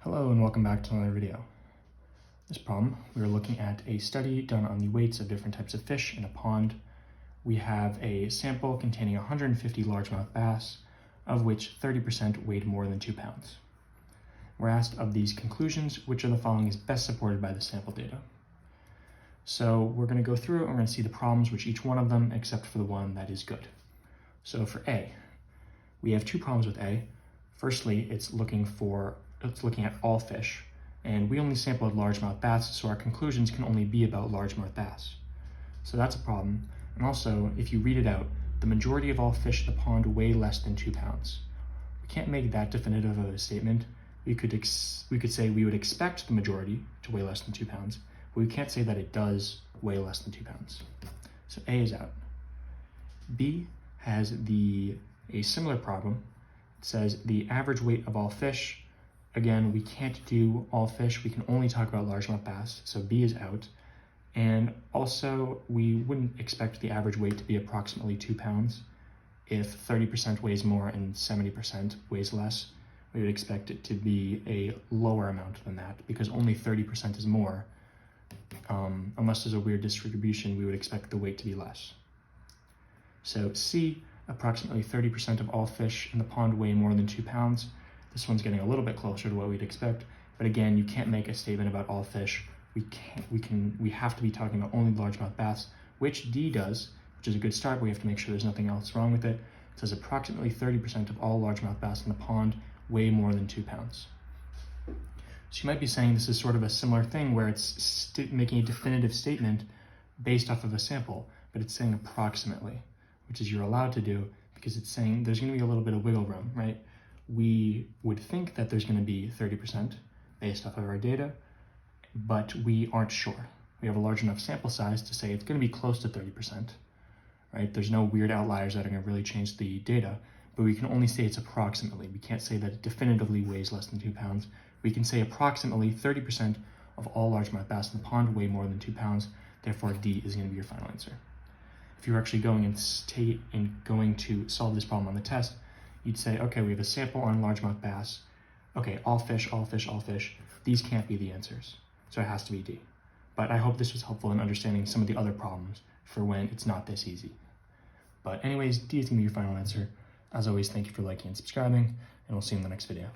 Hello and welcome back to another video. This problem, we are looking at a study done on the weights of different types of fish in a pond. We have a sample containing 150 largemouth bass, of which 30% weighed more than 2 pounds. We're asked of these conclusions, which of the following is best supported by the sample data. So we're going to go through and we're going to see the problems with each one of them, except for the one that is good. So for A, we have two problems with A. Firstly, it's looking at all fish, and we only sampled largemouth bass, so our conclusions can only be about largemouth bass. So that's a problem. And also, if you read it out, the majority of all fish in the pond weigh less than 2 pounds. We can't make that definitive of a statement. We could say we would expect the majority to weigh less than 2 pounds, but we can't say that it does weigh less than 2 pounds. So A is out. B has a similar problem. It says the average weight of all fish. Again, we can't do all fish. We can only talk about largemouth bass, so B is out. And also, we wouldn't expect the average weight to be approximately 2 pounds. If 30% weighs more and 70% weighs less, we would expect it to be a lower amount than that, because only 30% is more. Unless there's a weird distribution, we would expect the weight to be less. So C, approximately 30% of all fish in the pond weigh more than 2 pounds. This one's getting a little bit closer to what we'd expect, but again, you can't make a statement about all fish. We have to be talking about only largemouth bass, which D does, which is a good start, but we have to make sure there's nothing else wrong with it. It says approximately 30% of all largemouth bass in the pond weigh more than 2 pounds. So you might be saying this is sort of a similar thing where it's making a definitive statement based off of a sample, but it's saying approximately, which is you're allowed to do because it's saying there's going to be a little bit of wiggle room, right? We would think that there's going to be 30% based off of our data, but we aren't sure. We have a large enough sample size to say it's going to be close to 30%, right? There's no weird outliers that are going to really change the data, but we can only say it's approximately. We can't say that it definitively weighs less than 2 pounds. We can say approximately 30% of all largemouth bass in the pond weigh more than 2 pounds. Therefore, D is going to be your final answer. If you're actually going to solve this problem on the test, you'd say, okay, we have a sample on largemouth bass. Okay, all fish, all fish, all fish. These can't be the answers, so it has to be D. But I hope this was helpful in understanding some of the other problems for when it's not this easy. But anyways, D is going to be your final answer. As always, thank you for liking and subscribing, and we'll see you in the next video.